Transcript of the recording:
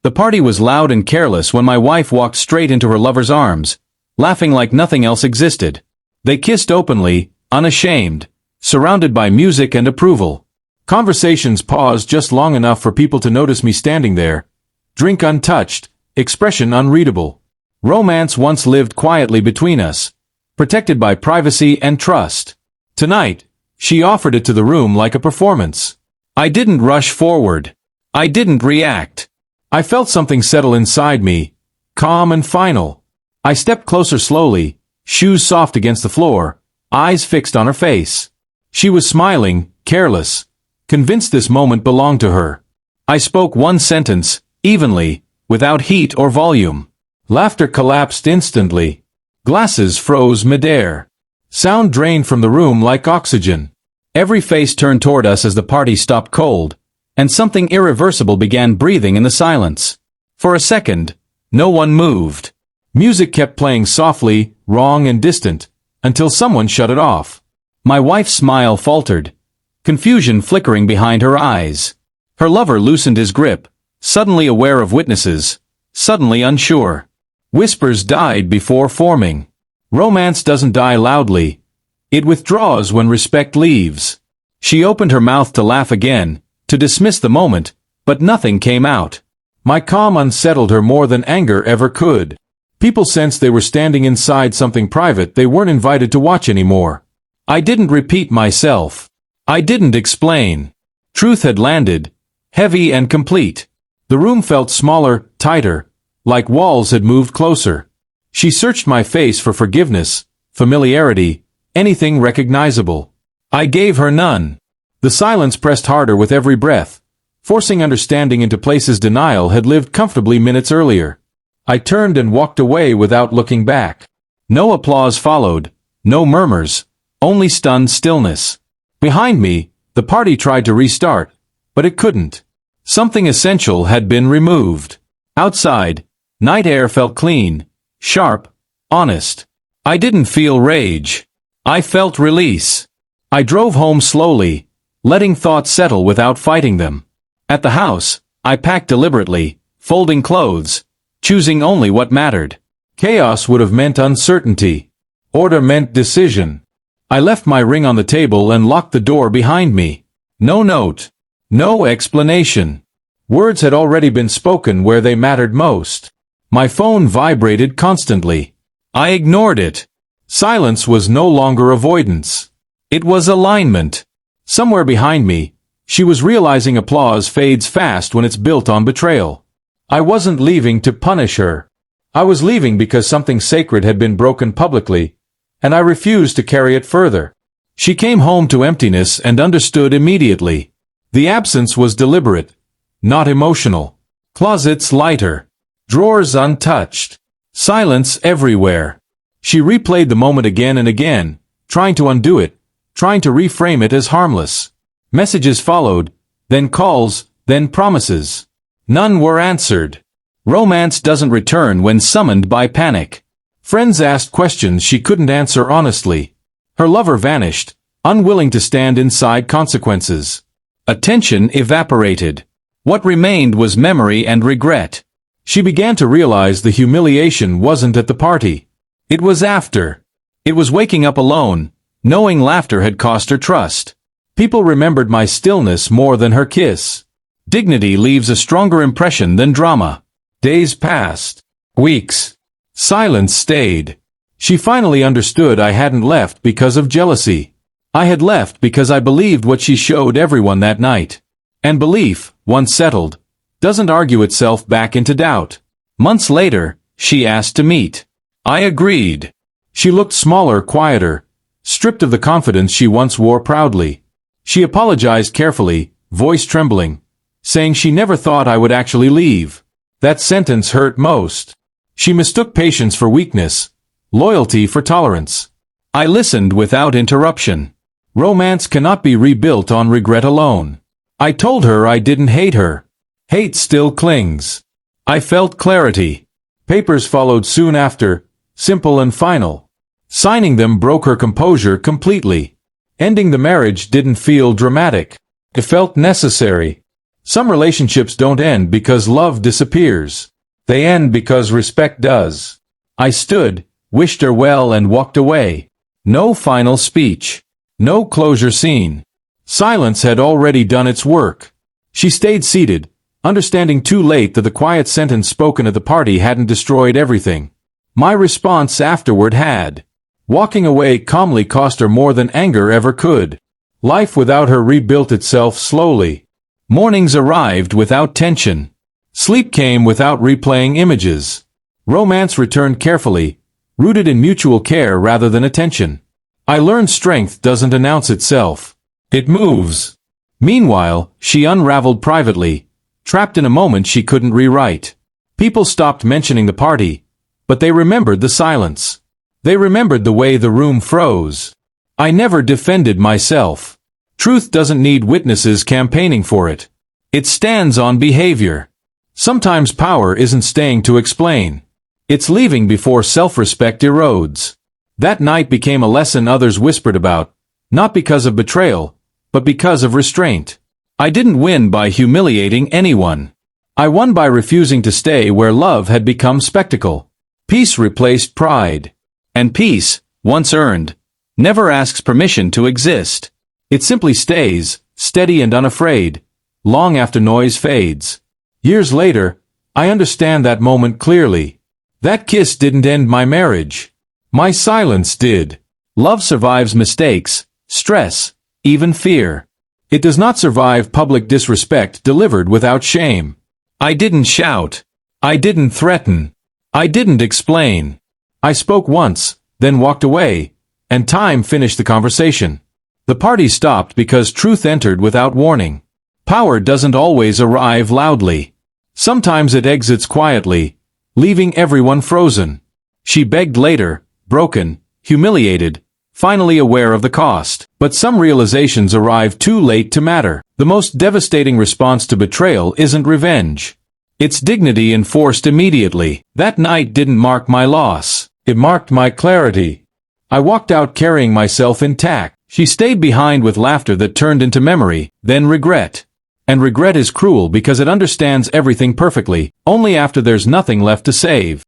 The party was loud and careless when my wife walked straight into her lover's arms, laughing like nothing else existed. They kissed openly, unashamed, surrounded by music and approval. Conversations paused just long enough for people to notice me standing there, drink untouched, expression unreadable. Romance once lived quietly between us, protected by privacy and trust. Tonight, she offered it to the room like a performance. I didn't rush forward. I didn't react. I felt something settle inside me, calm and final. I stepped closer slowly, shoes soft against the floor, eyes fixed on her face. She was smiling, careless, convinced this moment belonged to her. I spoke one sentence, evenly, without heat or volume. Laughter collapsed instantly. Glasses froze midair. Sound drained from the room like oxygen. Every face turned toward us as the party stopped cold, and something irreversible began breathing in the silence. For a second, no one moved. Music kept playing softly, wrong and distant, until someone shut it off. My wife's smile faltered, confusion flickering behind her eyes. Her lover loosened his grip, suddenly aware of witnesses, suddenly unsure. Whispers died before forming. Romance doesn't die loudly. It withdraws when respect leaves. She opened her mouth to laugh again, to dismiss the moment, but nothing came out. My calm unsettled her more than anger ever could. People sensed they were standing inside something private they weren't invited to watch anymore. I didn't repeat myself. I didn't explain. Truth had landed, heavy and complete. The room felt smaller, tighter, like walls had moved closer. She searched my face for forgiveness, familiarity, anything recognizable. I gave her none. The silence pressed harder with every breath, forcing understanding into places denial had lived comfortably minutes earlier. I turned and walked away without looking back. No applause followed, no murmurs, only stunned stillness. Behind me, the party tried to restart, but it couldn't. Something essential had been removed. Outside, night air felt clean, sharp, honest. I didn't feel rage. I felt release. I drove home slowly, letting thoughts settle without fighting them. At the house, I packed deliberately, folding clothes, choosing only what mattered. Chaos would have meant uncertainty. Order meant decision. I left my ring on the table and locked the door behind me. No note. No explanation. Words had already been spoken where they mattered most. My phone vibrated constantly. I ignored it. Silence was no longer avoidance. It was alignment. Somewhere behind me, she was realizing applause fades fast when it's built on betrayal. I wasn't leaving to punish her. I was leaving because something sacred had been broken publicly, and I refused to carry it further. She came home to emptiness and understood immediately. The absence was deliberate, not emotional. Closets lighter. Drawers untouched. Silence everywhere. She replayed the moment again and again, trying to undo it, trying to reframe it as harmless. Messages followed, then calls, then promises. None were answered. Romance doesn't return when summoned by panic. Friends asked questions she couldn't answer honestly. Her lover vanished, unwilling to stand inside consequences. Attention evaporated. What remained was memory and regret. She began to realize the humiliation wasn't at the party. It was after. It was waking up alone, knowing laughter had cost her trust. People remembered my stillness more than her kiss. Dignity leaves a stronger impression than drama. Days passed. Weeks. Silence stayed. She finally understood I hadn't left because of jealousy. I had left because I believed what she showed everyone that night. And belief, once settled, doesn't argue itself back into doubt. Months later, she asked to meet. I agreed. She looked smaller, quieter, stripped of the confidence she once wore proudly. She apologized carefully, voice trembling, saying she never thought I would actually leave. That sentence hurt most. She mistook patience for weakness, loyalty for tolerance. I listened without interruption. Romance cannot be rebuilt on regret alone. I told her I didn't hate her. Hate still clings. I felt clarity. Papers followed soon after, simple and final. Signing them broke her composure completely. Ending the marriage didn't feel dramatic. It felt necessary. Some relationships don't end because love disappears. They end because respect does. I stood, wished her well and walked away. No final speech. No closure scene. Silence had already done its work. She stayed seated, understanding too late that the quiet sentence spoken at the party hadn't destroyed everything. My response afterward had. Walking away calmly cost her more than anger ever could. Life without her rebuilt itself slowly. Mornings arrived without tension. Sleep came without replaying images. Romance returned carefully, rooted in mutual care rather than attention. I learned strength doesn't announce itself. It moves. Meanwhile, she unraveled privately, trapped in a moment she couldn't rewrite. People stopped mentioning the party, but they remembered the silence. They remembered the way the room froze. I never defended myself. Truth doesn't need witnesses campaigning for it. It stands on behavior. Sometimes power isn't staying to explain. It's leaving before self-respect erodes. That night became a lesson others whispered about, not because of betrayal, but because of restraint. I didn't win by humiliating anyone. I won by refusing to stay where love had become spectacle. Peace replaced pride. And peace, once earned, never asks permission to exist. It simply stays, steady and unafraid, long after noise fades. Years later, I understand that moment clearly. That kiss didn't end my marriage. My silence did. Love survives mistakes, stress, even fear. It does not survive public disrespect delivered without shame. I didn't shout. I didn't threaten. I didn't explain. I spoke once, then walked away, and time finished the conversation. The party stopped because truth entered without warning. Power doesn't always arrive loudly. Sometimes it exits quietly, leaving everyone frozen. She begged later, broken, humiliated, finally aware of the cost. But some realizations arrive too late to matter. The most devastating response to betrayal isn't revenge. It's dignity enforced immediately. That night didn't mark my loss. It marked my clarity. I walked out carrying myself intact. She stayed behind with laughter that turned into memory, then regret. And regret is cruel because it understands everything perfectly, only after there's nothing left to save.